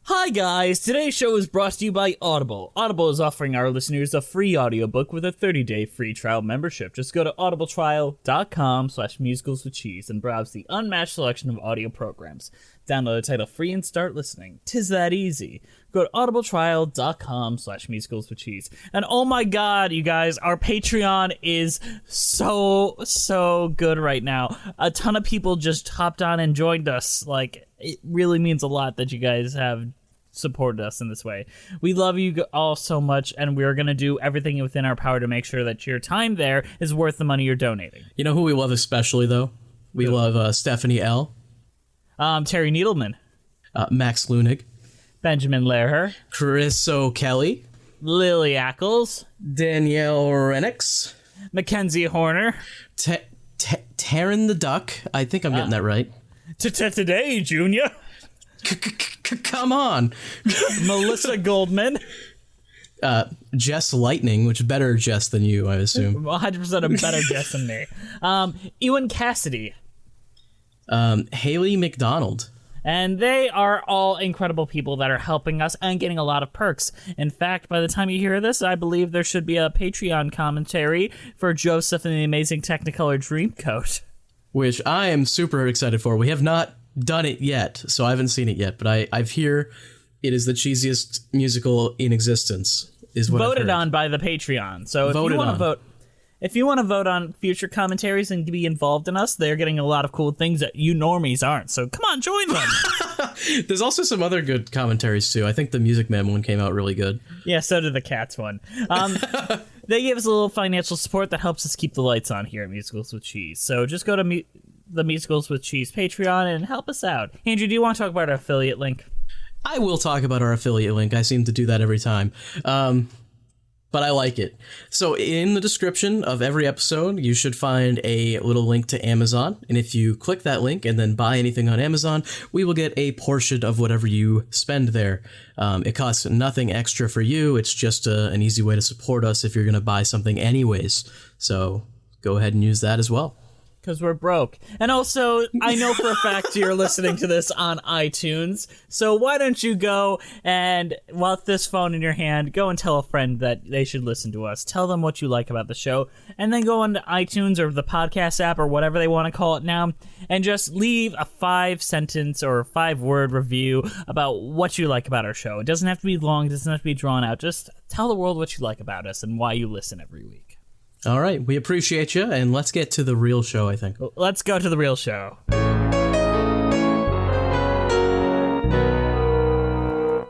Hi guys, today's show is brought to you by Audible. Audible is offering our listeners a free audiobook with a 30-day free trial membership. Just go to audibletrial.com/musicalswithcheese and browse the unmatched selection of audio programs. Download the title free and start listening. 'Tis that easy. Go to audibletrial.com/musicalswithcheese. And oh my god, you guys, our Patreon is so good right now. A ton of people just hopped on and joined us. Like, it really means a lot that you guys have supported us in this way. We love you all so much, and we're going to do everything within our power to make sure that your time there is worth the money you're donating. You know who we love especially, though? We love Stephanie L., Terry Needleman, Max Lunig, Benjamin Lehrher, Chris O'Kelly, Lily Ackles, Danielle Renix, Mackenzie Horner, Taryn the Duck. I think I'm getting that right. Today, Junior. Come on. Melissa Goldman. Jess Lightning, which is better Jess than you, I assume. 100% a better Jess than me. Ewan Cassidy. Haley McDonald. And they are all incredible people that are helping us and getting a lot of perks. In fact, by the time you hear this, I believe there should be a Patreon commentary for Joseph and the Amazing Technicolor Dreamcoat, which I am super excited for. We have not done it yet, so I haven't seen it yet, but I've hear it is the cheesiest musical in existence. Is what voted on by the Patreon. So if you want to vote on future commentaries and be involved in us, they're getting a lot of cool things that you normies aren't. So come on, join them. There's also some other good commentaries too. I think the Music Man one came out really good. Yeah, so did the Cats one. They give us a little financial support that helps us keep the lights on here at Musicals with Cheese. So just go to the Musicals with Cheese Patreon and help us out. Andrew, do you want to talk about our affiliate link? I will talk about our affiliate link. I seem to do that every time. But I like it. So in the description of every episode, you should find a little link to Amazon. And if you click that link and then buy anything on Amazon, we will get a portion of whatever you spend there. It costs nothing extra for you. It's just an easy way to support us if you're going to buy something anyways. So go ahead and use that as well. Because we're broke. And also, I know for a fact you're listening to this on iTunes, so why don't you go and, with this phone in your hand, go and tell a friend that they should listen to us. Tell them what you like about the show, and then go onto iTunes or the podcast app or whatever they want to call it now, and just leave a 5-sentence or 5-word review about what you like about our show. It doesn't have to be long, it doesn't have to be drawn out. Just tell the world what you like about us and why you listen every week. All right, we appreciate you, and let's get to the real show, I think. Let's go to the real show.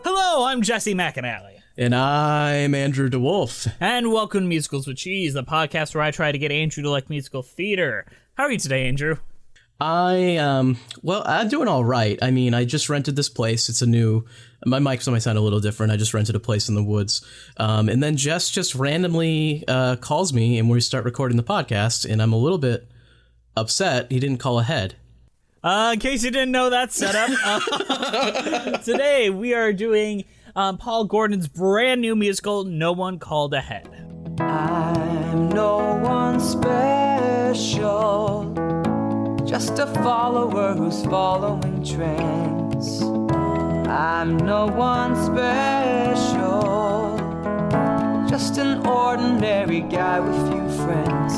Hello, I'm Jesse McAnally. And I'm Andrew DeWolf. And welcome to Musicals with Cheese, the podcast where I try to get Andrew to like musical theater. How are you today, Andrew? I'm doing all right. I mean, I just rented this place. It's my mics might sound a little different. I just rented a place in the woods. And then Jess just randomly calls me and we start recording the podcast, and I'm a little bit upset he didn't call ahead. In case you didn't know that setup, today we are doing Paul Gordon's brand new musical, No One Called Ahead. I'm no one special, just a follower who's following trends. I'm no one special, just an ordinary guy with few friends,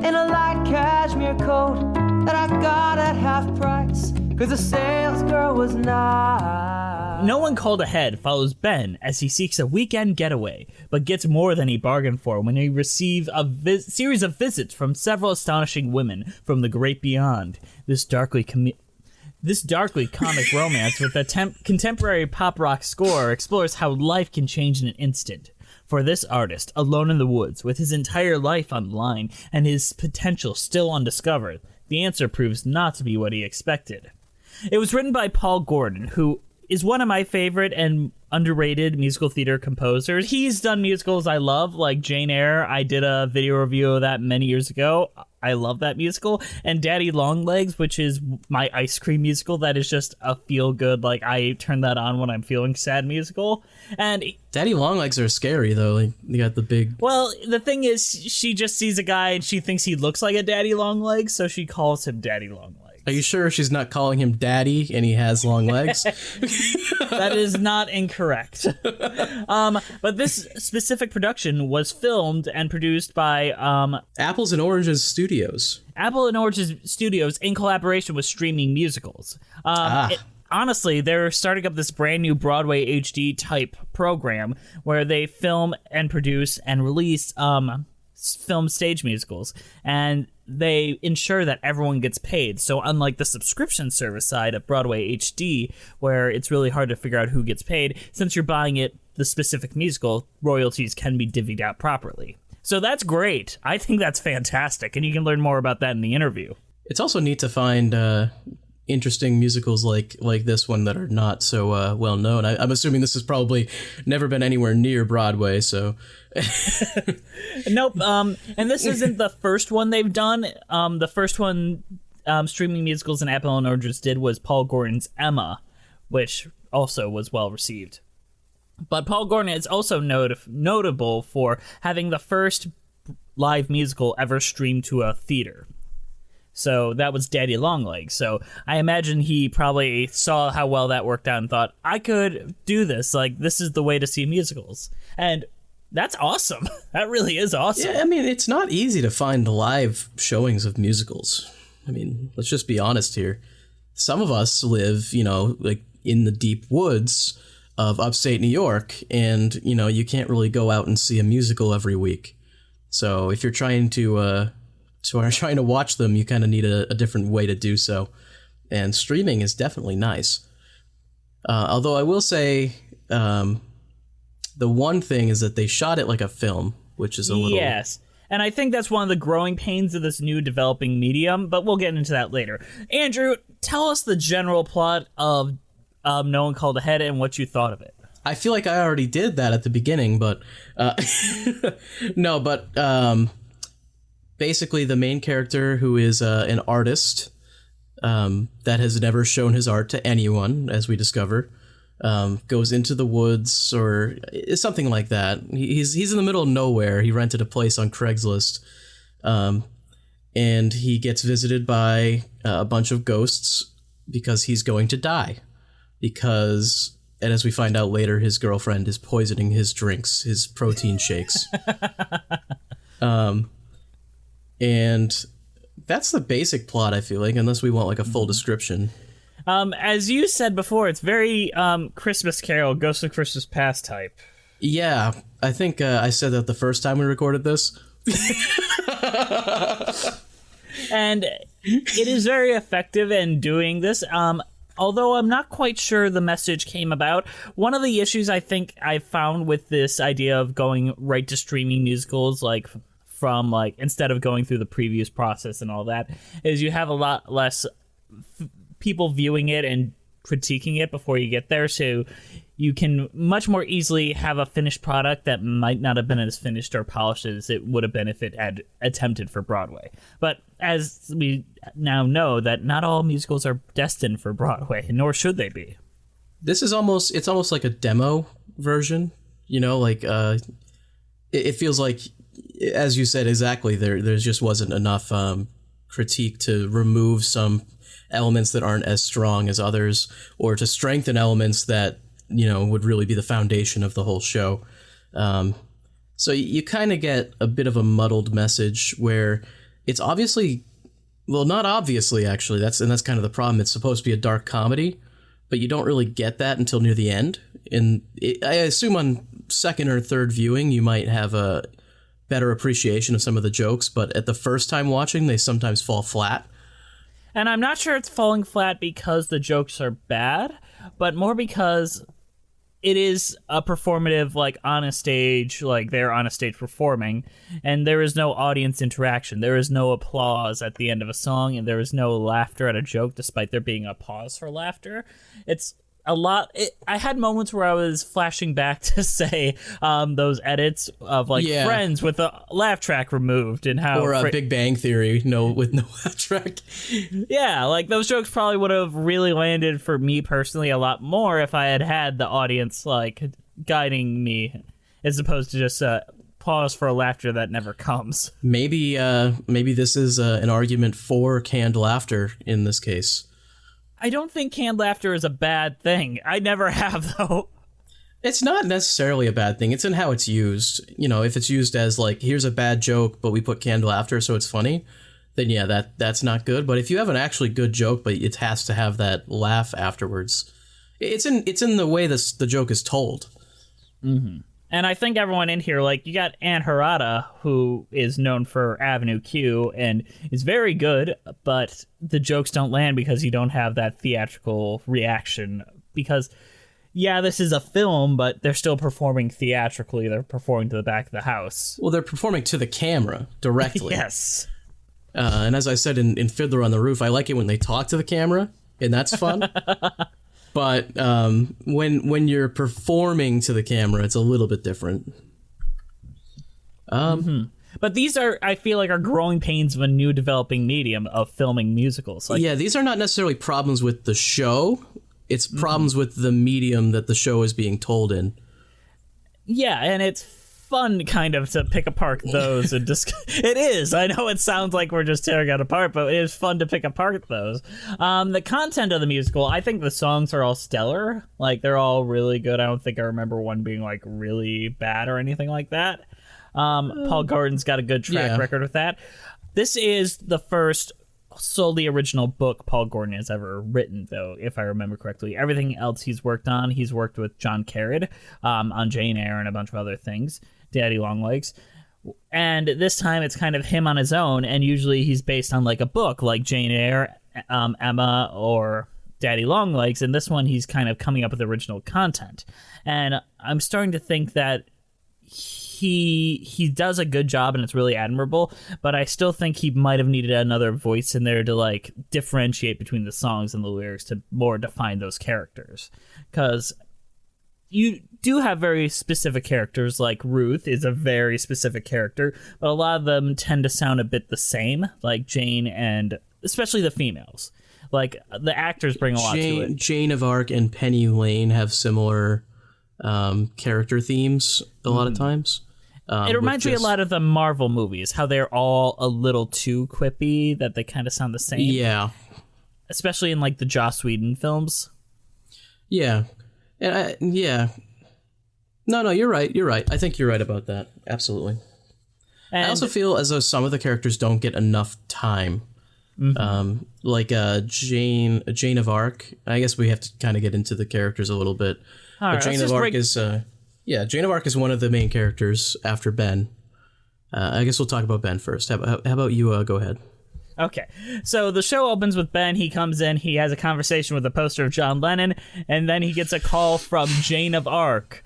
in a light cashmere coat that I got at half price, cause the sales girl was nice. No One Called Ahead follows Ben as he seeks a weekend getaway, but gets more than he bargained for when he receives a series of visits from several astonishing women from the great beyond. This darkly comic romance with a contemporary pop rock score explores how life can change in an instant. For this artist, alone in the woods, with his entire life on the line and his potential still undiscovered, the answer proves not to be what he expected. It was written by Paul Gordon, who is one of my favorite and underrated musical theater composers. He's done musicals I love, like Jane Eyre. I did a video review of that many years ago. I love that musical. And Daddy Longlegs, which is my ice cream musical that is just a feel-good, like, I turn that on when I'm feeling sad musical. And Daddy Longlegs are scary, though. Like, you got the big... Well, the thing is, she just sees a guy and she thinks he looks like a Daddy Longlegs, so she calls him Daddy Longlegs. Are you sure she's not calling him daddy and he has long legs? That is not incorrect. But this specific production was filmed and produced by Apples and Oranges Studios. Apple and Oranges Studios in collaboration with Streaming Musicals. Honestly, they're starting up this brand new Broadway HD type program where they film and produce and release film stage musicals, and they ensure that everyone gets paid. So unlike the subscription service side of Broadway HD, where it's really hard to figure out who gets paid, since you're buying it, the specific musical, royalties can be divvied out properly. So that's great. I think that's fantastic, and you can learn more about that in the interview. It's also neat to find interesting musicals like this one that are not so well known. I'm assuming this has probably never been anywhere near Broadway, so... Nope. And this isn't the first one they've done. The first one Streaming Musicals and Apple and Oranges did was Paul Gordon's Emma, which also was well received. But Paul Gordon is also notable for having the first live musical ever streamed to a theater. So that was Daddy Longlegs. So I imagine he probably saw how well that worked out and thought, I could do this. Like, this is the way to see musicals. And that's awesome. That really is awesome. Yeah, I mean, it's not easy to find live showings of musicals. I mean, let's just be honest here. Some of us live, like in the deep woods of upstate New York, and, you can't really go out and see a musical every week. So if you're trying to watch them, you kind of need a different way to do so. And streaming is definitely nice. Although I will say, the one thing is that they shot it like a film, which is a little... Yes, and I think that's one of the growing pains of this new developing medium, but we'll get into that later. Andrew, tell us the general plot of No One Called Ahead and what you thought of it. I feel like I already did that at the beginning, but... basically, the main character, who is an artist that has never shown his art to anyone, as we discover, goes into the woods or something like that. He's in the middle of nowhere. He rented a place on Craigslist, and he gets visited by a bunch of ghosts because he's going to die. And as we find out later, his girlfriend is poisoning his drinks, his protein shakes. And that's the basic plot, I feel like, unless we want like a full description. As you said before, it's very Christmas Carol, Ghost of Christmas Past type. Yeah, I think I said that the first time we recorded this. And it is very effective in doing this. Although I'm not quite sure the message came about. One of the issues I think I found with this idea of going right to streaming musicals, instead of going through the previous process and all that, is you have a lot less people viewing it and critiquing it before you get there, so you can much more easily have a finished product that might not have been as finished or polished as it would have been if it had attempted for Broadway. But as we now know, that not all musicals are destined for Broadway, nor should they be. It's almost like a demo version, it feels like, as you said exactly, there just wasn't enough critique to remove some elements that aren't as strong as others, or to strengthen elements that would really be the foundation of the whole show. So you kind of get a bit of a muddled message where it's obviously, well, not obviously actually, that's kind of the problem. It's supposed to be a dark comedy, but you don't really get that until near the end. And I assume on second or third viewing you might have a better appreciation of some of the jokes, but at the first time watching, they sometimes fall flat. And I'm not sure it's falling flat because the jokes are bad, but more because it is a performative, on a stage, they're on a stage performing, and there is no audience interaction. There is no applause at the end of a song, and there is no laughter at a joke, despite there being a pause for laughter. It's a lot. I had moments where I was flashing back to say those edits of Friends with a laugh track removed, and how or Big Bang Theory with no laugh track. Yeah, those jokes probably would have really landed for me personally a lot more if I had the audience guiding me, as opposed to just pause for a laughter that never comes. Maybe this is an argument for canned laughter in this case. I don't think canned laughter is a bad thing. I never have, though. It's not necessarily a bad thing. It's in how it's used. You know, if it's used as like, here's a bad joke, but we put canned laughter so it's funny, then yeah, that's not good. But if you have an actually good joke, but it has to have that laugh afterwards, it's in the way the joke is told. Mm-hmm. And I think everyone in here, like, you got Ann Harada, who is known for Avenue Q and is very good, but the jokes don't land because you don't have that theatrical reaction. Because, yeah, this is a film, but they're still performing theatrically. They're performing to the back of the house. Well, they're performing to the camera directly. Yes. And as I said in Fiddler on the Roof, I like it when they talk to the camera, and that's fun. But when you're performing to the camera, it's a little bit different. But these are, I feel like, are growing pains of a new developing medium of filming musicals. Like, yeah, these are not necessarily problems with the show. It's problems with the medium that the show is being told in. Yeah, and it's fun kind of to pick apart those and just it is. I know it sounds like we're just tearing it apart, but it is fun to pick apart those. The content of the musical, I think the songs are all stellar. Like, they're all really good. I don't think I remember one being like really bad or anything like that. Paul Gordon's got a good track record with that. This is the first solely original book Paul Gordon has ever written, though, if I remember correctly. Everything else he's worked on, he's worked with John Carrad on Jane Eyre and a bunch of other things, Daddy Longlegs. And this time it's kind of him on his own, and usually he's based on like a book like Jane Eyre, Emma, or Daddy Longlegs. And this one he's kind of coming up with original content. And I'm starting to think that he does a good job and it's really admirable, but I still think he might have needed another voice in there to like differentiate between the songs and the lyrics to more define those characters, because you do have very specific characters. Like Ruth is a very specific character, but a lot of them tend to sound a bit the same, like Jane, and especially the females. Like, the actors bring a lot to it. Jane of Arc and Penny Lane have similar character themes a lot of times. It reminds me a lot of the Marvel movies, how they're all a little too quippy, that they kind of sound the same. Yeah. Especially in, like, the Joss Whedon films. Yeah. And yeah. No, you're right. I think you're right about that. Absolutely. And I also feel as though some of the characters don't get enough time. Mm-hmm. Like Jane of Arc. I guess we have to kind of get into the characters a little bit. All right, Jane of Arc is... Jane of Arc is one of the main characters after Ben. I guess we'll talk about Ben first. How about you go ahead? Okay, so the show opens with Ben. He comes in, he has a conversation with a poster of John Lennon, and then he gets a call from Jane of Arc.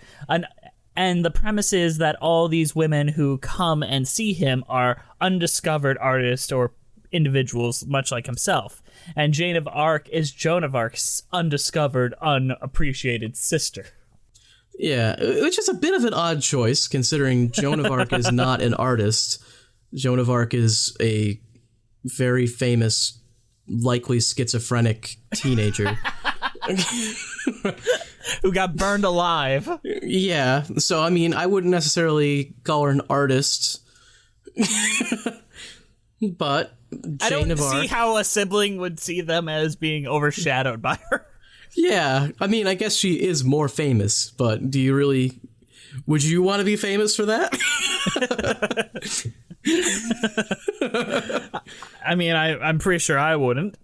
And the premise is that all these women who come and see him are undiscovered artists or individuals, much like himself. And Jane of Arc is Joan of Arc's undiscovered, unappreciated sister. Yeah, which is a bit of an odd choice, considering Joan of Arc is not an artist. Joan of Arc is a very famous, likely schizophrenic teenager. Who got burned alive. Yeah, so, I mean, I wouldn't necessarily call her an artist. But Jane of Arc... I don't see how a sibling would see them as being overshadowed by her. Yeah, I mean, I guess she is more famous, but do you really... Would you want to be famous for that? I mean, I'm pretty sure I wouldn't.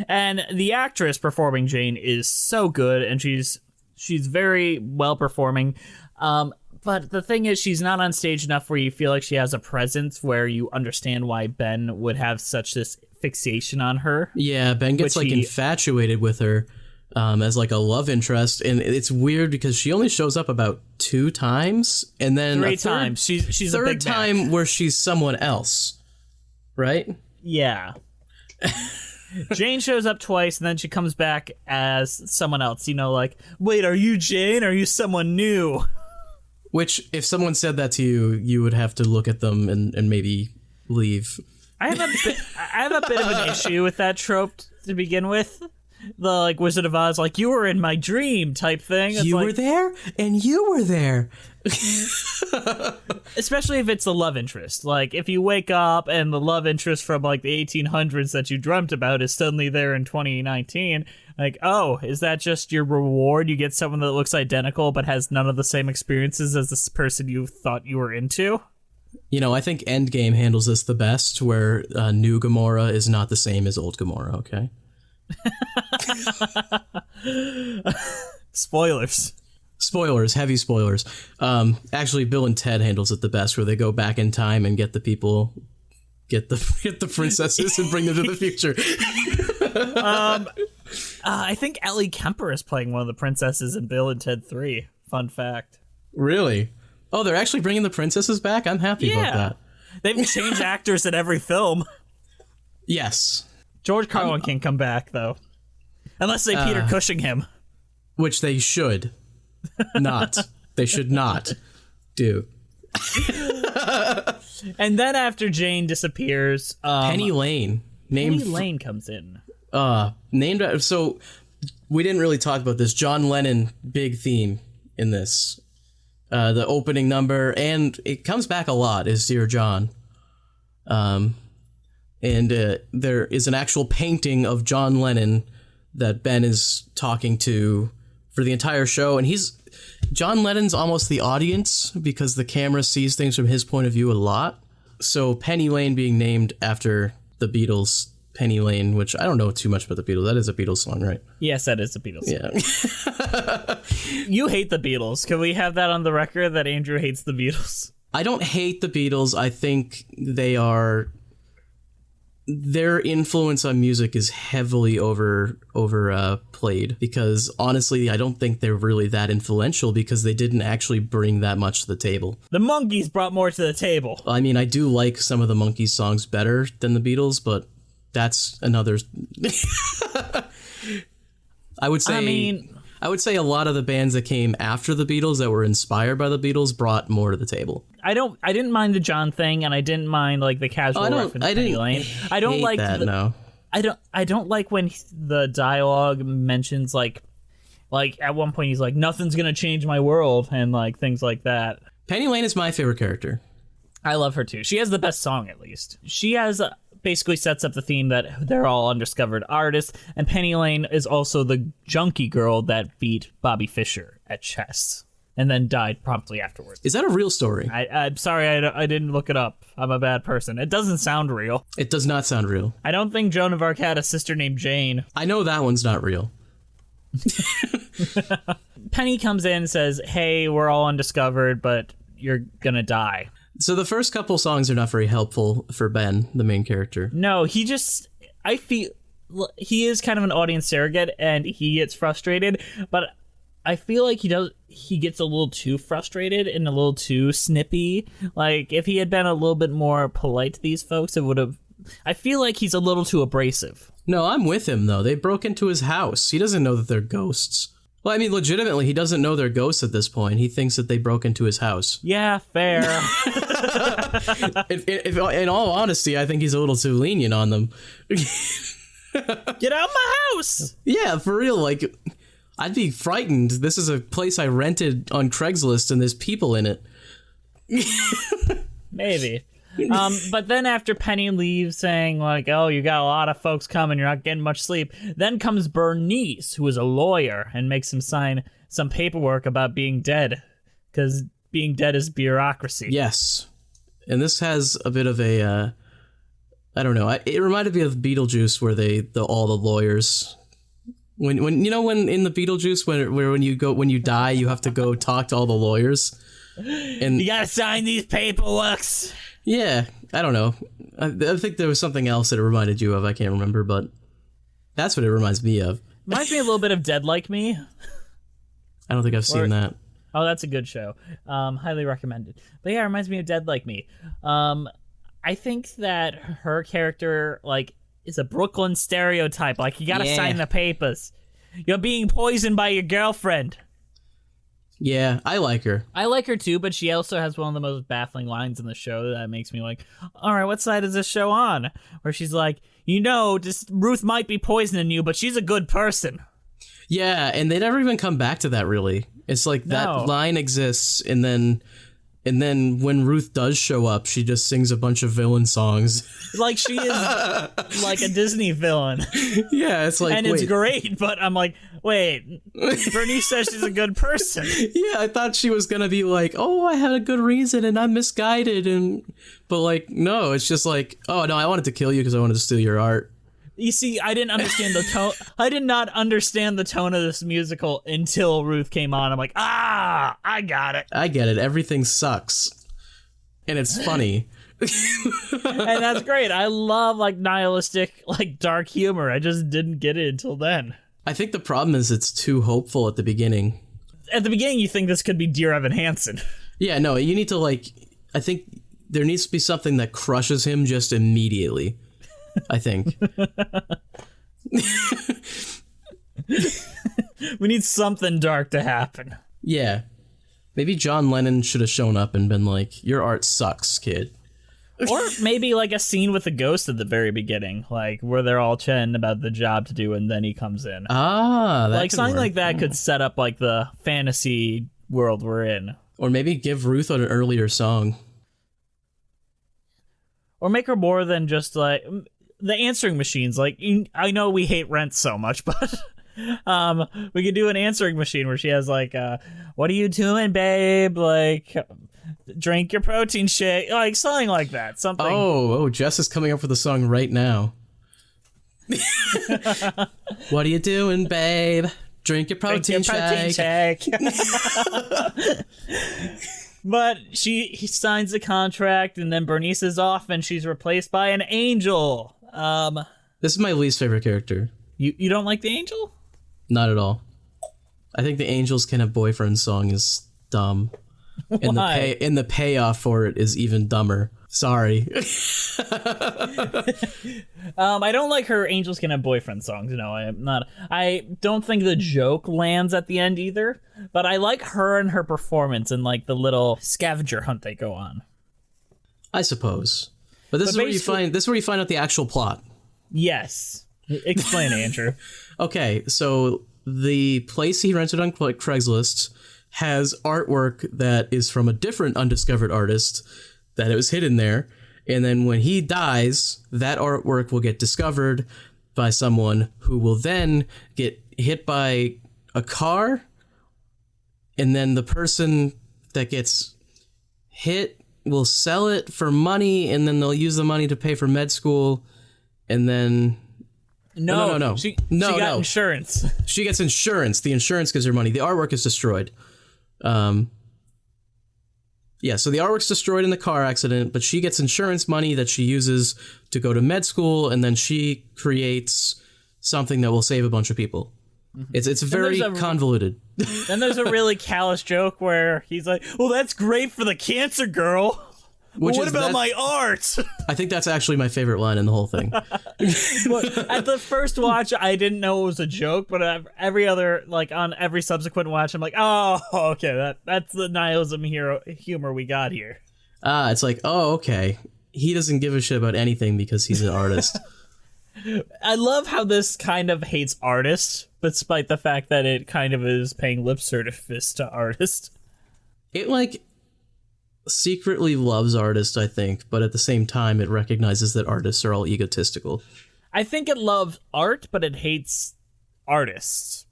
And the actress performing Jane is so good, and she's very well performing. But the thing is, she's not on stage enough where you feel like she has a presence where you understand why Ben would have such this fixation on her. Yeah, Ben gets infatuated with her. As like a love interest, and it's weird because she only shows up about 2 times, and then 3 times. She's third a big time Mac. Where she's someone else, right? Yeah. Jane shows up twice, and then she comes back as someone else. You know, like, wait, are you Jane? Or are you someone new? Which, if someone said that to you, you would have to look at them and maybe leave. I have a bit of an issue with that trope to begin with. the like Wizard of Oz, like, you were in my dream type thing. It's You like, were there, and you were there. especially if it's the love interest. Like, if you wake up and the love interest from like the 1800s that you dreamt about is suddenly there in 2019, like, oh, is that just your reward? You get someone that looks identical but has none of the same experiences as this person you thought you were into? You know, I think Endgame handles this the best, where new Gamora is not the same as old Gamora, okay? Spoilers. Spoilers, heavy spoilers. Actually, Bill and Ted handles it the best, where they go back in time and get the people, get the princesses and bring them to the future. I think Ellie Kemper is playing one of the princesses in Bill and Ted 3. Fun fact. Really? Oh, they're actually bringing the princesses back? I'm happy about that. They've changed actors in every film. Yes. George Carlin can come back, though. Unless they Peter Cushing him. Which they should not. They should not do. And then after Jane disappears, Penny Lane. Penny Lane comes in. Named, so we didn't really talk about this. John Lennon, big theme in this. The opening number, and it comes back a lot, is Dear John. And there is an actual painting of John Lennon that Ben is talking to for the entire show, and John Lennon's almost the audience because the camera sees things from his point of view a lot. So Penny Lane being named after the Beatles, Penny Lane, which I don't know too much about the Beatles. That is a Beatles song, right? Yes, that is a Beatles song. Yeah. You hate the Beatles. Can we have that on the record that Andrew hates the Beatles? I don't hate the Beatles. I think their influence on music is heavily overplayed, because honestly, I don't think they're really that influential because they didn't actually bring that much to the table. The Monkees brought more to the table. I mean, I do like some of the Monkees songs better than the Beatles, but that's another. I would say a lot of the bands that came after the Beatles that were inspired by the Beatles brought more to the table. I didn't mind the John thing, and I didn't mind like the casual reference to Penny Lane. I don't like that. No, I don't like when the dialogue mentions like at one point he's like, nothing's gonna change my world, and like things like that. Penny Lane is my favorite character. I love her too. She has the best song, at least. She has basically sets up the theme that they're all undiscovered artists, and Penny Lane is also the junkie girl that beat Bobby Fischer at chess and then died promptly afterwards. Is that a real story? I'm sorry, I didn't look it up. I'm a bad person. It doesn't sound real. It does not sound real. I don't think Joan of Arc had a sister named Jane. I know that one's not real. Penny comes in and says, hey, we're all undiscovered, but you're gonna die. So the first couple songs are not very helpful for Ben, the main character. No, I feel he is kind of an audience surrogate and he gets frustrated, but I feel like he gets a little too frustrated and a little too snippy. Like, if he had been a little bit more polite to these folks, I feel like he's a little too abrasive. No, I'm with him, though. They broke into his house. He doesn't know that they're ghosts. Well, I mean, legitimately, he doesn't know they're ghosts at this point. He thinks that they broke into his house. Yeah, fair. In all honesty, I think he's a little too lenient on them. Get out of my house! Yeah, for real, like, I'd be frightened. This is a place I rented on Craigslist, and there's people in it. Maybe. But then after Penny leaves saying, like, oh, you got a lot of folks coming, you're not getting much sleep, then comes Bernice, who is a lawyer, and makes him sign some paperwork about being dead, because being dead is bureaucracy. Yes. And this has a bit of a, I don't know, it reminded me of Beetlejuice, where all the lawyers... When in the Beetlejuice, when you die, you have to go talk to all the lawyers. And you gotta sign these paperworks. Yeah, I don't know. I think there was something else that it reminded you of. I can't remember, but that's what it reminds me of. Reminds me a little bit of Dead Like Me. I don't think I've seen that. Oh, that's a good show. Highly recommended. But yeah, it reminds me of Dead Like Me. I think that her character, like, is a Brooklyn stereotype. Like, you gotta sign the papers. You're being poisoned by your girlfriend. Yeah, I like her. I like her too, but she also has one of the most baffling lines in the show that makes me like, all right, what side is this show on? Where she's like, Ruth might be poisoning you, but she's a good person. Yeah, and they never even come back to that, really. It's like that line exists, and then when Ruth does show up, she just sings a bunch of villain songs. Like she is like a Disney villain. Yeah, it's like, and it's great, but I'm like, wait, Bernice says she's a good person. Yeah, I thought she was gonna be like, oh, I had a good reason and I'm misguided, but like, no, it's just like, oh no, I wanted to kill you because I wanted to steal your art. You see, I didn't understand the tone. I did not understand the tone of this musical until Ruth came on. I'm like, I got it. I get it. Everything sucks. And it's funny. And that's great. I love like nihilistic, like dark humor. I just didn't get it until then. I think the problem is it's too hopeful at the beginning. At the beginning, you think this could be Dear Evan Hansen. Yeah, no, you need to like, I think there needs to be something that crushes him just immediately. I think. We need something dark to happen. Yeah. Maybe John Lennon should have shown up and been like, your art sucks, kid. Or maybe like a scene with a ghost at the very beginning, like where they're all chatting about the job to do and then he comes in. That like something like that could set up like the fantasy world we're in. Or maybe give Ruth an earlier song. Or make her more than just like the answering machines. Like, I know we hate Rent so much, but we could do an answering machine where she has like, what are you doing, babe? Like, drink your protein shake. Like, something like that. Something. Oh, Jess is coming up with a song right now. What are you doing, babe? Drink your protein shake. But he signs the contract, and then Bernice is off, and she's replaced by an angel. This is my least favorite character. You don't like the angel? Not at all. I think the Angels Can Have Boyfriends song is dumb. And the payoff for it is even dumber. Sorry. I don't like her Angels Can Have Boyfriend songs. No, I don't think the joke lands at the end either, but I like her and her performance and like the little scavenger hunt they go on. I suppose. But this is where you find out the actual plot. Yes. Explain, Andrew. Okay, so the place he rented on Craigslist has artwork that is from a different undiscovered artist that it was hidden there. And then when he dies, that artwork will get discovered by someone who will then get hit by a car. And then the person that gets hit will sell it for money, and then they'll use the money to pay for med school. And then... No. She got insurance. She gets insurance. The insurance gives her money. The artwork is destroyed. Yeah, so the artwork's destroyed in the car accident, but she gets insurance money that she uses to go to med school, and then she creates something that will save a bunch of people. Mm-hmm. It's very convoluted. Then there's a really callous joke where he's like, well, that's great for the cancer girl. What about my art? I think that's actually my favorite line in the whole thing. At the first watch, I didn't know it was a joke, but every other, like on every subsequent watch, I'm like, oh, okay, that's the nihilism humor we got here. It's like, oh, okay. He doesn't give a shit about anything because he's an artist. I love how this kind of hates artists, despite the fact that it kind of is paying lip service to artists. It, like... secretly loves artists, I think, but at the same time it recognizes that artists are all egotistical. I think it loves art, but it hates artists.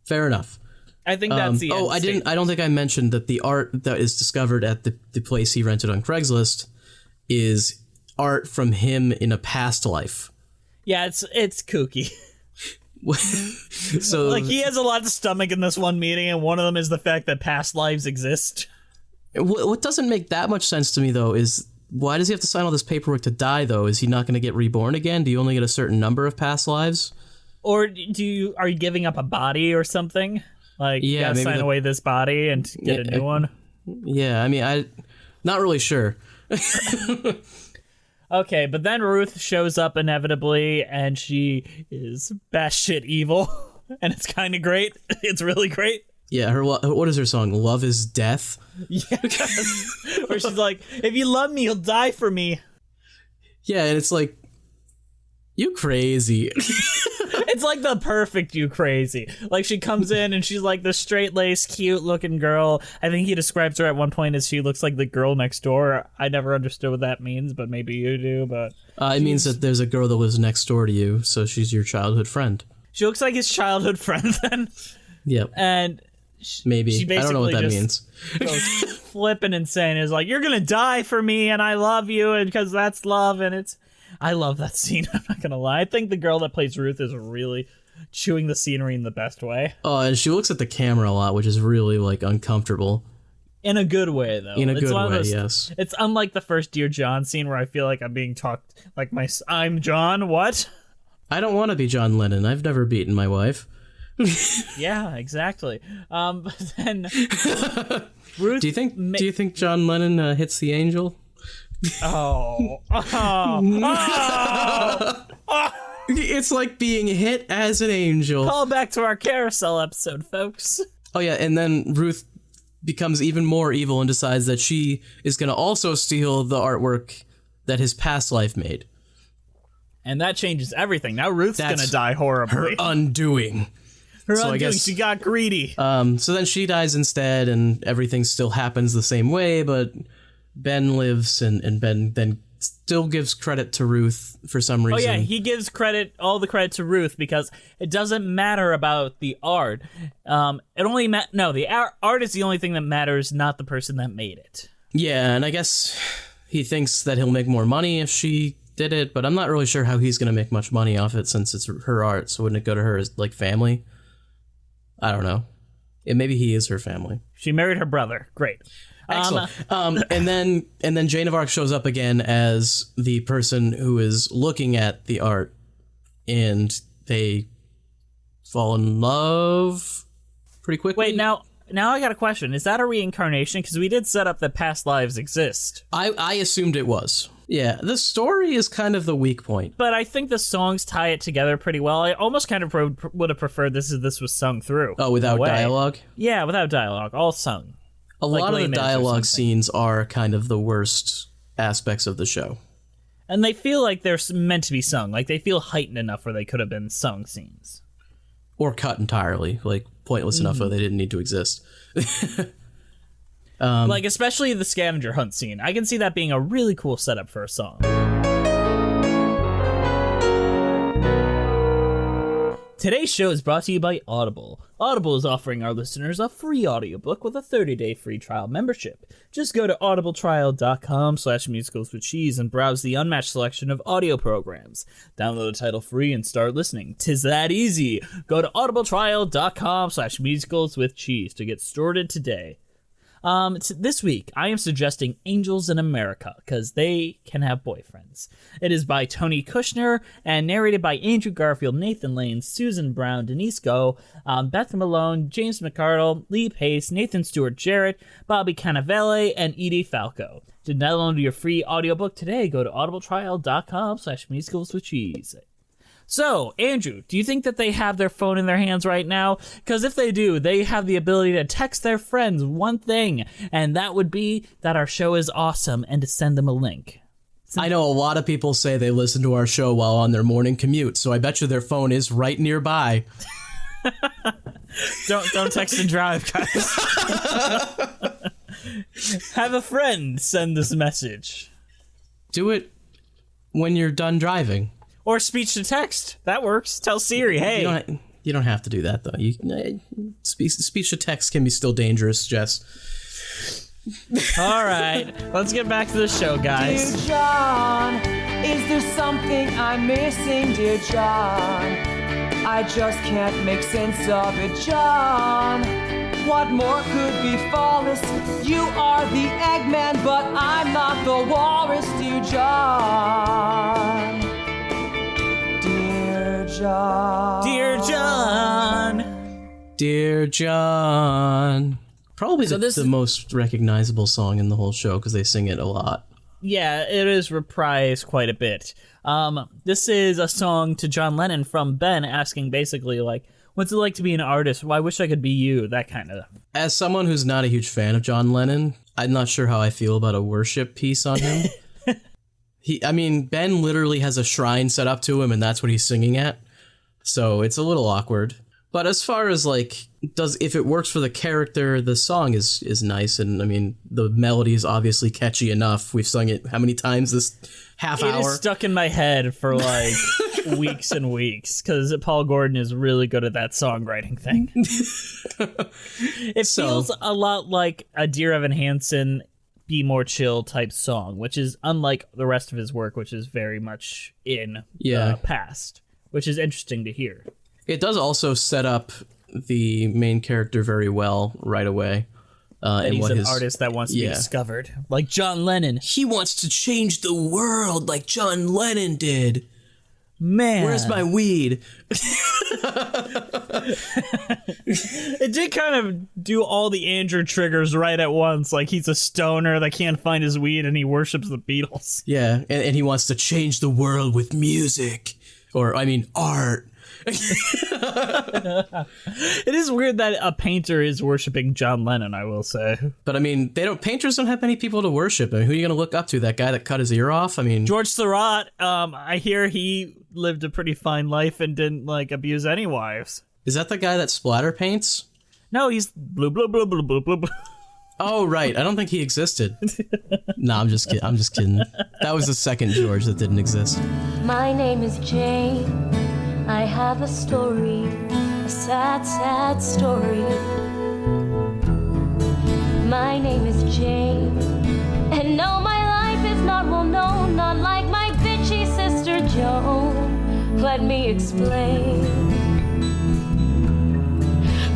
Fair enough. I think that's the end state. I don't think I mentioned that the art that is discovered at the place he rented on Craigslist is art from him in a past life. Yeah, it's kooky. So like, he has a lot to stomach in this one meeting, and one of them is the fact that past lives exist. What doesn't make that much sense to me, though, is why does he have to sign all this paperwork to die, though? Is he not going to get reborn again? Do you only get a certain number of past lives? Or are you giving up a body or something? Like, you gotta sign away this body and get a new one? Yeah, I mean, I'm not really sure. Okay, but then Ruth shows up inevitably, and she is batshit evil, and it's kind of great. It's really great. Yeah, what is her song? Love is Death? Yeah. Where she's like, if you love me, you'll die for me. Yeah, and it's like, you crazy. It's like the perfect you crazy. Like, she comes in and she's like the straight-laced, cute-looking girl. I think he describes her at one point as she looks like the girl next door. I never understood what that means, but maybe you do. But It means that there's a girl that lives next door to you, so she's your childhood friend. she looks like his childhood friend then. Yep. And Maybe. she I don't know what that basically means. goes flipping insane. Is like, you're gonna die for me, and I love you, and because that's love, and I love that scene. I'm not gonna lie. I think the girl that plays Ruth is really chewing the scenery in the best way. Oh, and she looks at the camera a lot, which is really, like, uncomfortable. In a good way, though. In a good way, yes. It's unlike the first Dear John scene where I feel like I'm being talked like I'm John. What? I don't want to be John Lennon. I've never beaten my wife. Yeah, exactly. But then Ruth. Do you think John Lennon hits the angel? Oh. It's like being hit as an angel. Call back to our carousel episode, folks. Oh yeah, and then Ruth becomes even more evil and decides that she is going to also steal the artwork that his past life made. And that changes everything. Now Ruth's That's gonna die horribly. Her undoing. Her so I undoing. guess- She got greedy. So then she dies instead, and everything still happens the same way, but Ben lives, and Ben then still gives credit to Ruth for some Oh reason. yeah, he gives all the credit to Ruth because it doesn't matter about the art. The art is the only thing that matters, not the person that made it. Yeah, and I guess he thinks that he'll make more money if she did it, but I'm not really sure how he's going to make much money off it since it's her art, so wouldn't it go to her as, like, family? I don't know. Maybe he is her family. She married her brother. Great. Excellent. And then Jane of Arc shows up again as the person who is looking at the art, and they fall in love pretty quickly. Wait, now I got a question. Is that a reincarnation? Because we did set up that past lives exist. I assumed it was. Yeah, the story is kind of the weak point. But I think the songs tie it together pretty well. I almost kind of would have preferred this if this was sung through. Oh, without dialogue? Yeah, without dialogue. All sung. A lot of the Les Mis or dialogue something. scenes are kind of the worst aspects of the show. And they feel like they're meant to be sung. Like, they feel heightened enough where they could have been sung scenes. Or cut entirely, like pointless enough where they didn't need to exist. Like, especially the scavenger hunt scene. I can see that being a really cool setup for a song. Today's show is brought to you by Audible. Audible is offering our listeners a free audiobook with a 30-day free trial membership. Just go to audibletrial.com/musicalswithcheese and browse the unmatched selection of audio programs. Download the title free and start listening. 'Tis that easy. Go to audibletrial.com/musicalswithcheese to get started today. This week, I am suggesting Angels in America, because they can have boyfriends. It is by Tony Kushner, and narrated by Andrew Garfield, Nathan Lane, Susan Brown, Denise Go, Beth Malone, James McArdle, Lee Pace, Nathan Stewart Jarrett, Bobby Cannavale, and Edie Falco. To download your free audiobook today, go to audibletrial.com/musicalswithcheese. So, Andrew, do you think that they have their phone in their hands right now? Because if they do, they have the ability to text their friends one thing, and that would be that our show is awesome, and to send them a link. I know a lot of people say they listen to our show while on their morning commute, so I bet you their phone is right nearby. Don't text and drive, guys. Have a friend send this message. Do it when you're done driving. Or speech to text. That works. Tell Siri, hey. You don't have to do that, though. Speech to text can be still dangerous, Jess. All right, let's get back to the show, guys. Dear John, is there something I'm missing, dear John? I just can't make sense of it, John. What more could be flawless? You are the Eggman, but I'm not the walrus, dear John. Dear John. Dear John. Dear John. Probably So the most recognizable song in the whole show because they sing it a lot. Yeah, it is reprised quite a bit. This is a song to John Lennon from Ben asking basically, like, What's it like to be an artist? Well, I wish I could be you. That kind of. As someone who's not a huge fan of John Lennon, I'm not sure how I feel about a worship piece on him. Ben literally has a shrine set up to him, and that's what he's singing at. So it's a little awkward. But as far as if it works for the character, the song is nice, and I mean the melody is obviously catchy enough. We've sung it how many times this half hour? It is stuck in my head for weeks and weeks because Paul Gordon is really good at that songwriting thing. It feels a lot like a Dear Evan Hansen, Be More Chill type song, which is unlike the rest of his work, which is very much in the past, which is interesting to hear. It does also set up the main character very well right away. And he's an artist that wants to be discovered, like John Lennon. He wants to change the world like John Lennon did. Man. Where's my weed? It did kind of do all the Andrew triggers right at once. Like he's a stoner that can't find his weed and he worships the Beatles. Yeah, and he wants to change the world with music. Art. It is weird that a painter is worshiping John Lennon, I will say. But painters don't have many people to worship. Who are you going to look up to? That guy that cut his ear off? George Seurat, I hear he lived a pretty fine life and didn't abuse any wives. Is that the guy that splatter paints? No, he's blue, blue, blue, blue, blue, blue. Oh, right. I don't think he existed. No, I'm just kidding. That was the second George that didn't exist. My name is Jane. I have a story, a sad, sad story. My name is Jane, and no, my life is not well known, not like my bitchy sister Joan. Let me explain.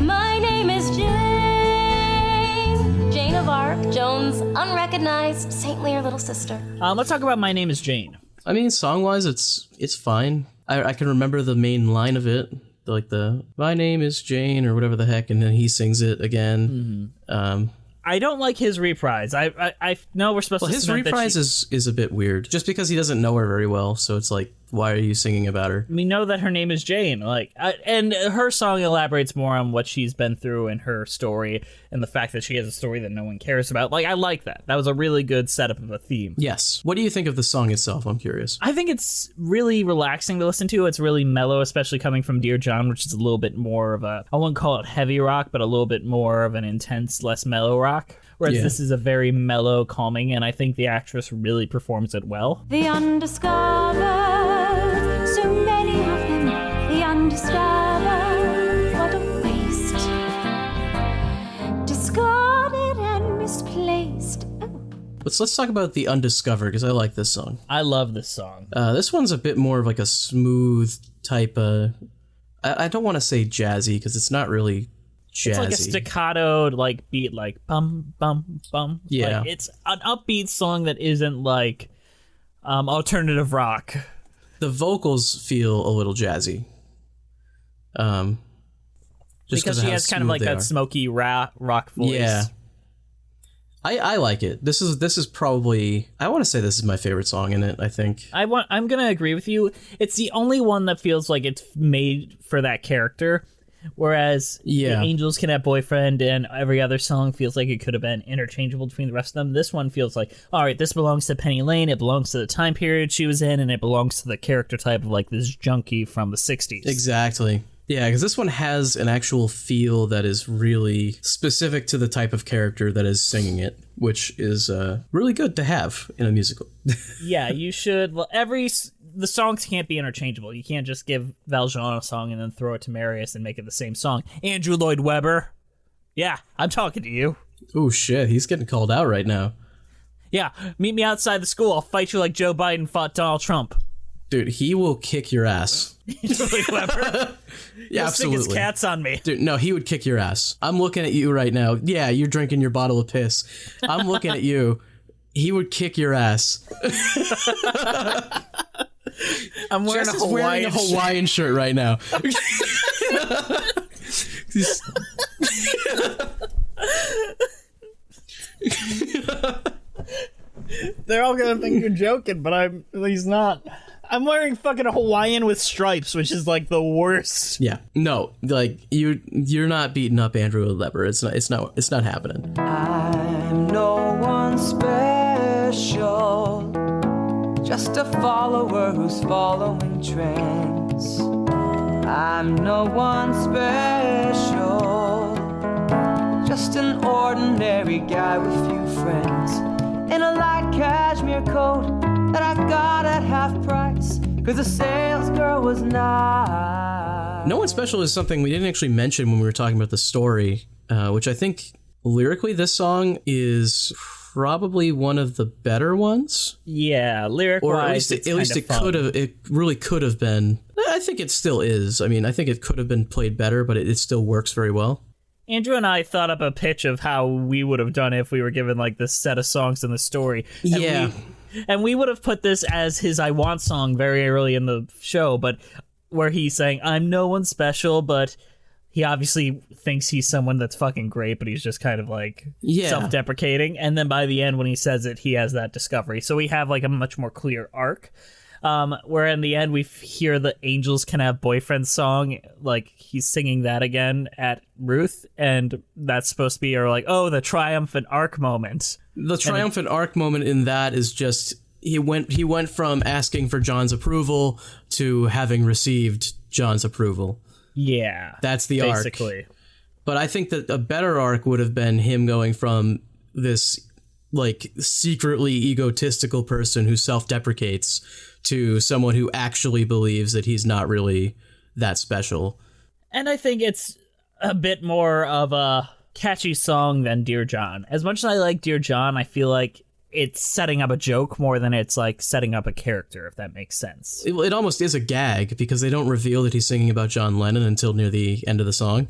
My name is Jane, Jane of Arc, Joan's unrecognized, saintlier little sister. Let's talk about My Name is Jane. Song-wise, it's fine. I can remember the main line of it, the "My name is Jane" or whatever the heck, and then he sings it again. Mm-hmm. I don't like his reprise. I know we're supposed to. His reprise is a bit weird, just because he doesn't know her very well. So it's like, why are you singing about her? We know that her name is Jane, and her song elaborates more on what she's been through in her story, and the fact that she has a story that no one cares about. I like that. That was a really good setup of a theme. Yes. What do you think of the song itself? I'm curious. I think it's really relaxing to listen to. It's really mellow, especially coming from Dear John, which is a little bit more of I wouldn't call it heavy rock, but a little bit more of an intense, less mellow rock. Whereas this is a very mellow, calming, and I think the actress really performs it well. The undiscovered, so many of them, the undiscovered, what a waste. Discarded and misplaced. Let's talk about the Undiscovered, because I like this song. I love this song. This one's a bit more of a smooth type of... I don't want to say jazzy, because it's not really jazzy. It's like a staccato beat, bum, bum, bum. Yeah. It's an upbeat song that isn't alternative rock. The vocals feel a little jazzy. Just because she has kind of that smoky rock voice. Yeah. I like it. This is probably, I want to say this is my favorite song in it, I think. I'm going to agree with you. It's the only one that feels like it's made for that character. Whereas The Angels Can Have Boyfriend and every other song feels like it could have been interchangeable between the rest of them. This one feels like, all right, this belongs to Penny Lane, it belongs to the time period she was in, and it belongs to the character type of this junkie from the 60s. Exactly. Yeah, because this one has an actual feel that is really specific to the type of character that is singing it, which is really good to have in a musical. Yeah, you should. The songs can't be interchangeable. You can't just give Valjean a song and then throw it to Marius and make it the same song. Andrew Lloyd Webber. Yeah, I'm talking to you. Oh, shit. He's getting called out right now. Yeah, meet me outside the school. I'll fight you like Joe Biden fought Donald Trump. Dude, he will kick your ass. Andrew Lloyd Webber. Yeah, absolutely. He'll stick his cats on me. Dude, no, he would kick your ass. I'm looking at you right now. Yeah, you're drinking your bottle of piss. I'm looking at you. He would kick your ass. I'm wearing Jess is wearing a Hawaiian shirt right now. They're all gonna think you're joking, but he's not. I'm wearing fucking a Hawaiian with stripes, which is like the worst. Yeah. No, like you're not beating up Andrew Leber. It's not happening. I'm no one special, just a follower who's following trends. I'm no one special, just an ordinary guy with few friends, in a light cashmere coat that I got at half price, cause the sales girl was nice. No One Special is something we didn't actually mention when we were talking about the story, which I think lyrically this song is probably one of the better ones. Yeah, lyric-wise, or at least it really could have been. I think it still is. I mean, I think it could have been played better, but it still works very well. Andrew and I thought up a pitch of how we would have done it if we were given like this set of songs in the story. And we would have put this as his I Want song very early in the show, but where he's saying, I'm no one special, but he obviously thinks he's someone that's fucking great, but he's just kind of like self-deprecating. And then by the end, when he says it, he has that discovery. So we have like a much more clear arc. Where in the end we hear the Angels Can Have Boyfriends song, like he's singing that again at Ruth, and that's supposed to be the triumphant arc moment. The triumphant arc moment in that is just he went from asking for John's approval to having received John's approval. Yeah, that's the basically. Arc. But I think that a better arc would have been him going from this like secretly egotistical person who self-deprecates to someone who actually believes that he's not really that special. And I think it's a bit more of a catchy song than Dear John. As much as I like Dear John, I feel like it's setting up a joke more than it's like setting up a character, if that makes sense. It almost is a gag because they don't reveal that he's singing about John Lennon until near the end of the song.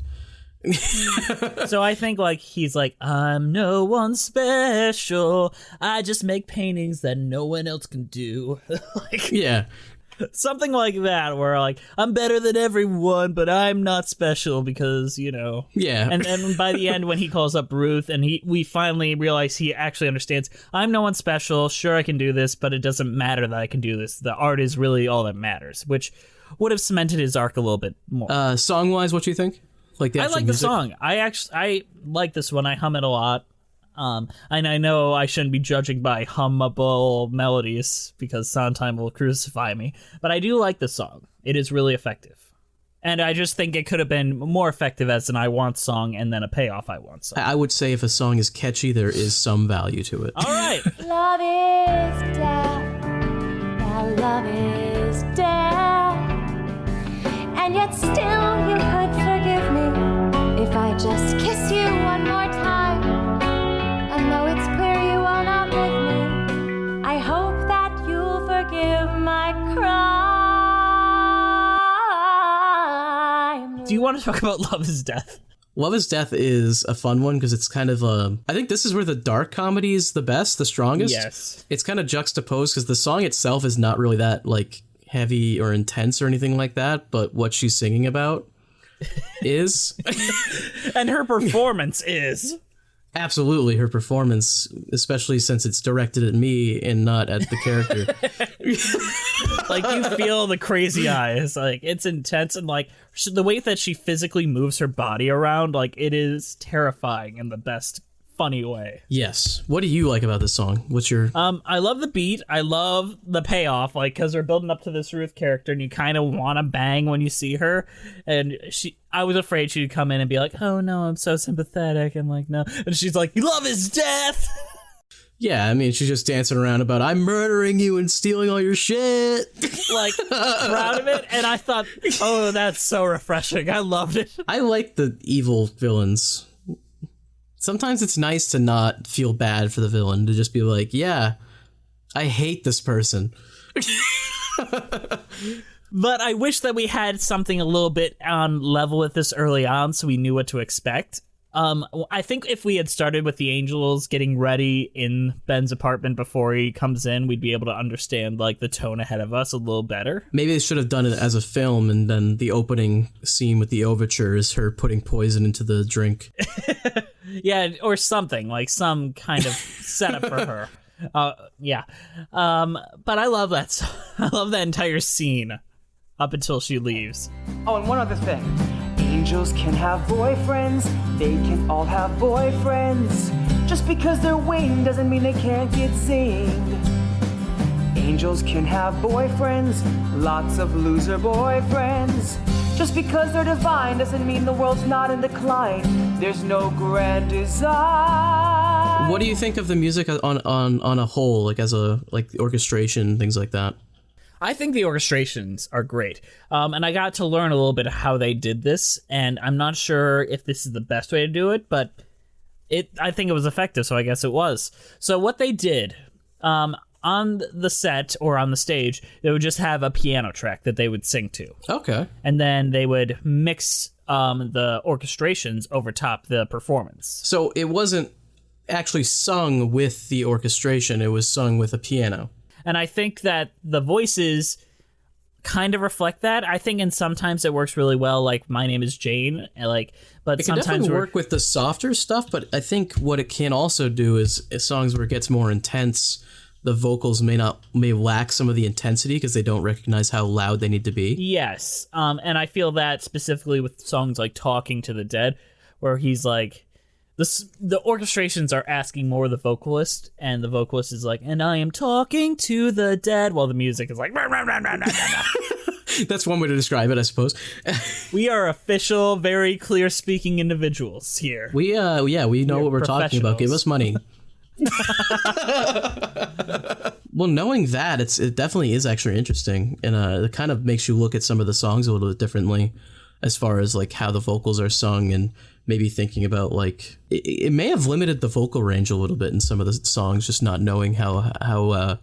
So I think like he's like, I'm no one special, I just make paintings that no one else can do. Like, yeah, something like that, where like I'm better than everyone, but I'm not special because, you know. Yeah. And then by the end, when he calls up Ruth and we finally realize he actually understands, I'm no one special, sure I can do this, but it doesn't matter that I can do this, the art is really all that matters, which would have cemented his arc a little bit more. Song wise, what do you think? Like I like music? the song. I like this one. I hum it a lot. And I know I shouldn't be judging by hummable melodies because Sondheim will crucify me. But I do like the song. It is really effective. And I just think it could have been more effective as an I Want song and then a payoff I Want song. I would say if a song is catchy, there is some value to it. All right. Love is death. Now love is death. And yet still you could forgive me if I just kiss you one more time. And though it's clear you will not with me, I hope that you'll forgive my crime. Do you want to talk about Love is Death? Love is Death is a fun one because it's kind of I think this is where the dark comedy is the best, the strongest. Yes. It's kind of juxtaposed because the song itself is not really that like heavy or intense or anything like that, but what she's singing about is. And her performance is. Absolutely, her performance, especially since it's directed at me and not at the character. Like, you feel the crazy eyes. Like, it's intense, and like the way that she physically moves her body around, like, it is terrifying in the best funny way. Yes. What do you like about this song? What's your... I love the beat. I love the payoff, like, because they're building up to this Ruth character, and you kind of want to bang when you see her. And I was afraid she'd come in and be like, oh no, I'm so sympathetic. And like, no. And she's like, love is death. Yeah, I mean, she's just dancing around about, I'm murdering you and stealing all your shit. Like, proud of it. And I thought, oh, that's so refreshing. I loved it. I like the evil villains. Sometimes it's nice to not feel bad for the villain, to just be like, yeah, I hate this person. But I wish that we had something a little bit on level with this early on so we knew what to expect. I think if we had started with the Angels getting ready in Ben's apartment before he comes in, we'd be able to understand like the tone ahead of us a little better. Maybe they should have done it as a film, and then the opening scene with the overture is her putting poison into the drink. Yeah, or something, like some kind of setup for her. Yeah. But I love that song. I love that entire scene up until she leaves. Oh, and one other thing. Angels can have boyfriends. They can all have boyfriends. Just because they're winged doesn't mean they can't get zinged. Angels can have boyfriends. Lots of loser boyfriends. Just because they're divine doesn't mean the world's not in decline. There's no grand design. What do you think of the music on a whole, like as a orchestration, things like that? I think the orchestrations are great. And I got to learn a little bit of how they did this, and I'm not sure if this is the best way to do it, but I think it was effective, so I guess it was. So what they did, on the set or on the stage, they would just have a piano track that they would sing to. Okay. And then they would mix the orchestrations over top the performance. So it wasn't actually sung with the orchestration, it was sung with a piano. And I think that the voices kind of reflect that. I think in sometimes it works really well, like My Name is Jane, but It can definitely work with the softer stuff, but I think what it can also do is songs where it gets more intense, the vocals may lack some of the intensity because they don't recognize how loud they need to be. Yes. And I feel that specifically with songs like Talking to the Dead, where he's like, the orchestrations are asking more of the vocalist, and the vocalist is like, and I am talking to the dead, while the music is like, rah, rah, rah, rah, rah, rah. That's one way to describe it, I suppose. We are official, very clear speaking individuals here. We know what we're talking about. Give us money. Well, knowing that, it definitely is actually interesting, and it kind of makes you look at some of the songs a little bit differently as far as like how the vocals are sung, and maybe thinking about like it may have limited the vocal range a little bit in some of the songs, just not knowing how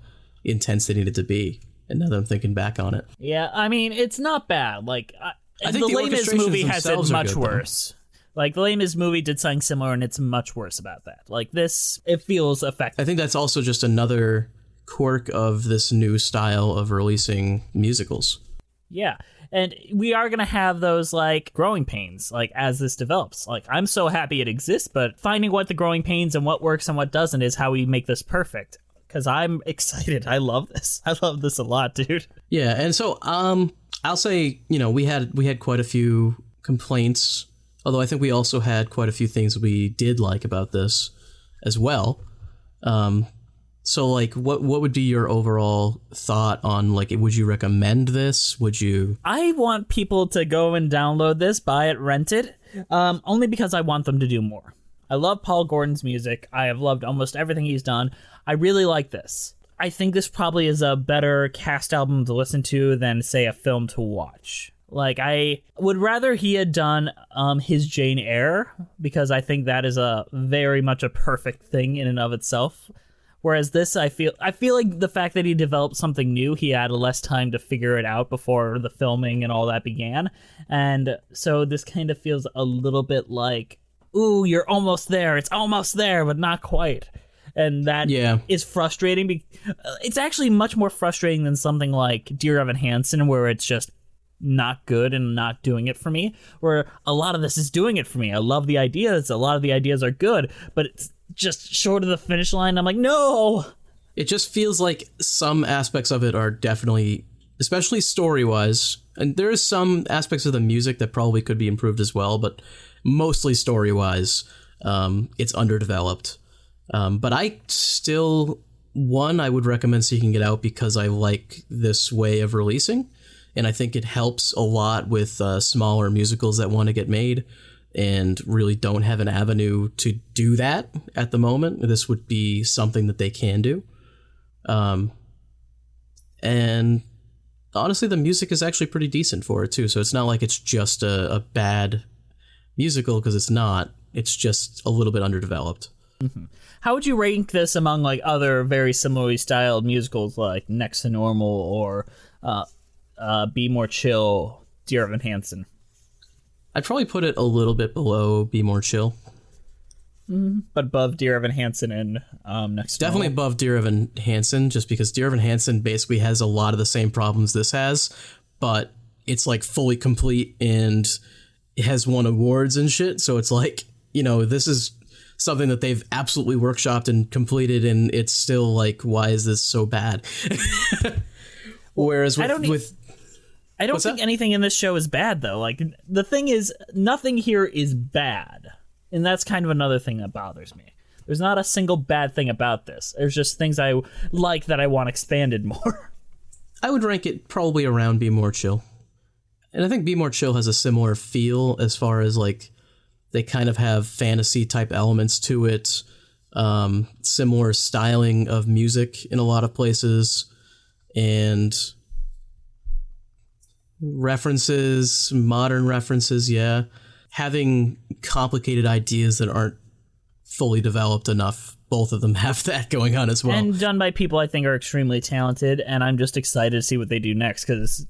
intense they needed to be. And now that I'm thinking back on it, yeah, I mean, it's not bad. Like I think the Les Mis movie has it much good, worse. Like the Les Mis movie did something similar, and it's much worse about that. Like this, it feels effective. I think that's also just another quirk of this new style of releasing musicals. Yeah. And we are going to have those, like, growing pains, like, as this develops. Like, I'm so happy it exists, but finding what the growing pains and what works and what doesn't is how we make this perfect. Because I'm excited. I love this. I love this a lot, dude. Yeah, and so I'll say, we had quite a few complaints, although I think we also had quite a few things we did like about this as well. So, like, what would be your overall thought on, like, would you recommend this? Would you... I want people to go and download this, buy it, rent it, only because I want them to do more. I love Paul Gordon's music. I have loved almost everything he's done. I really like this. I think this probably is a better cast album to listen to than, say, a film to watch. Like, I would rather he had done his Jane Eyre, because I think that is a very much a perfect thing in and of itself. Whereas this, I feel like the fact that he developed something new, he had less time to figure it out before the filming and all that began. And so this kind of feels a little bit like, ooh, you're almost there. It's almost there, but not quite. And that is frustrating. It's actually much more frustrating than something like Dear Evan Hansen, where it's just not good and not doing it for me, where a lot of this is doing it for me. I love the ideas. A lot of the ideas are good, but it's just short of the finish line. I'm like, no. It just feels like some aspects of it are definitely, especially story-wise, and there is some aspects of the music that probably could be improved as well, but mostly story-wise, it's underdeveloped. But I still, I would recommend seeking it out because I like this way of releasing, and I think it helps a lot with smaller musicals that want to get made and really don't have an avenue to do that at the moment. This would be something that they can do. And honestly, the music is actually pretty decent for it too. So it's not like it's just a bad musical, because it's not. It's just a little bit underdeveloped. Mm-hmm. How would you rank this among like other very similarly styled musicals like Next to Normal or Be More Chill, Dear Evan Hansen? I'd probably put it a little bit below Be More Chill. Mm-hmm. But above Dear Evan Hansen and Next to Definitely Normal? Above Dear Evan Hansen, just because Dear Evan Hansen basically has a lot of the same problems this has, but it's like fully complete and it has won awards and shit. So it's like, this is something that they've absolutely workshopped and completed, and it's still like, why is this so bad? Whereas I don't think anything in this show is bad, though. Like, the thing is, nothing here is bad. And that's kind of another thing that bothers me. There's not a single bad thing about this. There's just things I like that I want expanded more. I would rank it probably around Be More Chill. And I think Be More Chill has a similar feel as far as, like, they kind of have fantasy-type elements to it. Similar styling of music in a lot of places. And references, modern references, yeah. Having complicated ideas that aren't fully developed enough. Both of them have that going on as well. And done by people I think are extremely talented, and I'm just excited to see what they do next, because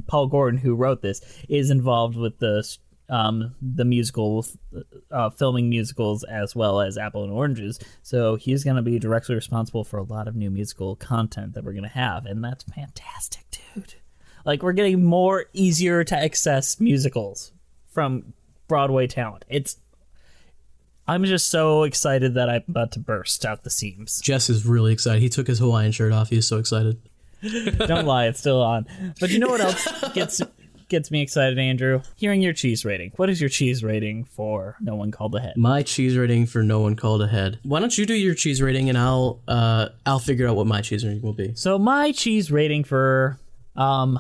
Paul Gordon, who wrote this, is involved with the musical, filming musicals as well as Apple and Oranges, so he's going to be directly responsible for a lot of new musical content that we're going to have, and that's fantastic, dude. Like, we're getting more easier to access musicals from Broadway talent. I'm just so excited that I'm about to burst out the seams. Jess is really excited. He took his Hawaiian shirt off. He's so excited. Don't lie, it's still on. But you know what else gets me excited, Andrew? Hearing your cheese rating. What is your cheese rating for No One Called Ahead? My cheese rating for No One Called Ahead. Why don't you do your cheese rating, and I'll figure out what my cheese rating will be. So my cheese rating for No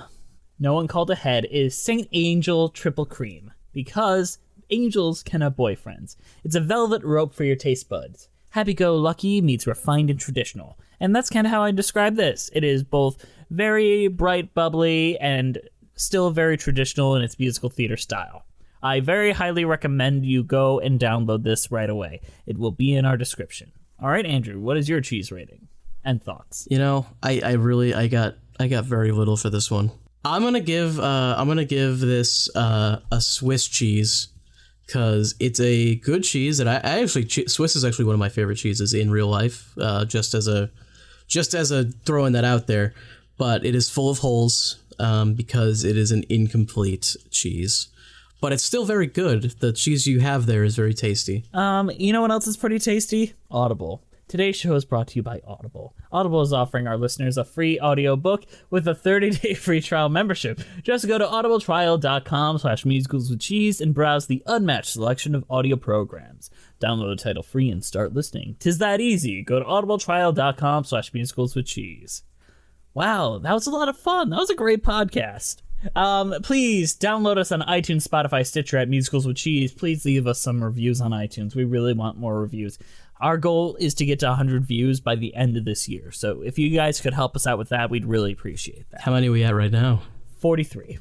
One Called Ahead is Saint Angel Triple Cream, because angels can have boyfriends. It's a velvet rope for your taste buds. Happy-go-lucky meets refined and traditional. And that's kind of how I describe this. It is both very bright, bubbly, and still very traditional in its musical theater style. I very highly recommend you go and download this right away. It will be in our description. All right, Andrew, what is your cheese rating and thoughts? You know, I got very little for this one. I'm gonna give this a Swiss cheese, because it's a good cheese that I actually Swiss is actually one of my favorite cheeses in real life. Just as a throwing that out there, but it is full of holes because it is an incomplete cheese. But it's still very good. The cheese you have there is very tasty. You know what else is pretty tasty? Audible. Today's show is brought to you by Audible. Audible is offering our listeners a free audiobook with a 30-day free trial membership. Just go to audibletrial.com/musicalswithcheese and browse the unmatched selection of audio programs. Download the title free and start listening. 'Tis that easy. Go to audibletrial.com/musicalswithcheese. Wow, that was a lot of fun. That was a great podcast. Please download us on iTunes, Spotify, Stitcher at Musicals with Cheese. Please leave us some reviews on iTunes. We really want more reviews. Our goal is to get to 100 views by the end of this year. So if you guys could help us out with that, we'd really appreciate that. How many are we at right now? 43.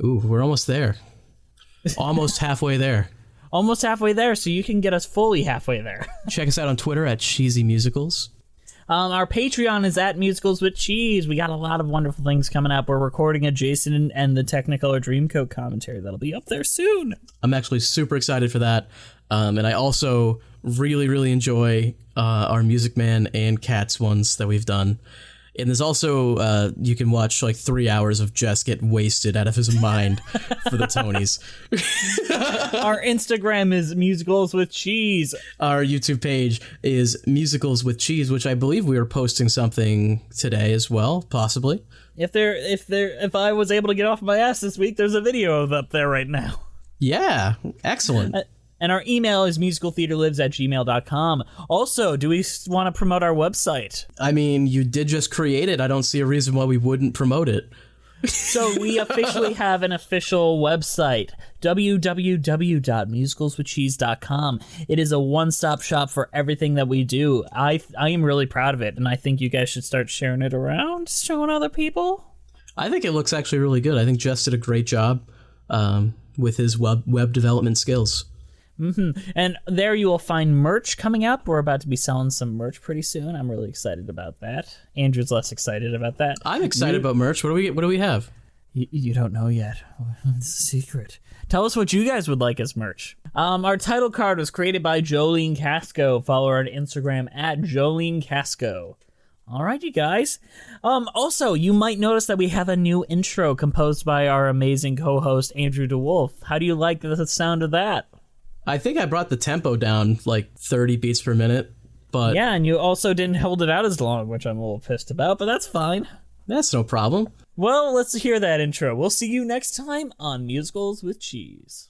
Ooh, we're almost there. Almost halfway there. Almost halfway there, so you can get us fully halfway there. Check us out on Twitter at Cheesy Musicals. Our Patreon is at Musicals with Cheese. We got a lot of wonderful things coming up. We're recording a Jason and the Technicolor Dreamcoat commentary that'll be up there soon. I'm actually super excited for that. And I also really, really enjoy our Music Man and Cats ones that we've done. And there's also, you can watch like 3 hours of Jess get wasted out of his mind for the Tonys. Our Instagram is Musicals with Cheese. Our YouTube page is Musicals with Cheese, which I believe we are posting something today as well, possibly. If I was able to get off my ass this week, there's a video up there right now. Yeah, excellent. And our email is musicaltheaterlives@gmail.com. Also, do we want to promote our website? I mean, you did just create it. I don't see a reason why we wouldn't promote it. So we officially have an official website, www.musicalswithcheese.com. It is a one-stop shop for everything that we do. I am really proud of it, and I think you guys should start sharing it around, showing other people. I think it looks actually really good. I think Jess did a great job with his web development skills. Mm-hmm. And there you will find merch coming up. We're about to be selling some merch pretty soon. I'm really excited about that. Andrew's less excited about that. I'm excited about merch. What do we have? You don't know yet. It's a secret. Tell us what you guys would like as merch. Our title card was created by Jolene Casco. Follow her on Instagram at Jolene Casco. All right, you guys. Also, you might notice that we have a new intro composed by our amazing co-host, Andrew DeWolf. How do you like the sound of that? I think I brought the tempo down like 30 beats per minute, but Yeah, and you also didn't hold it out as long, which I'm a little pissed about, but that's fine. that's no problem. Well, let's hear that intro. We'll see you next time on Musicals with Cheese.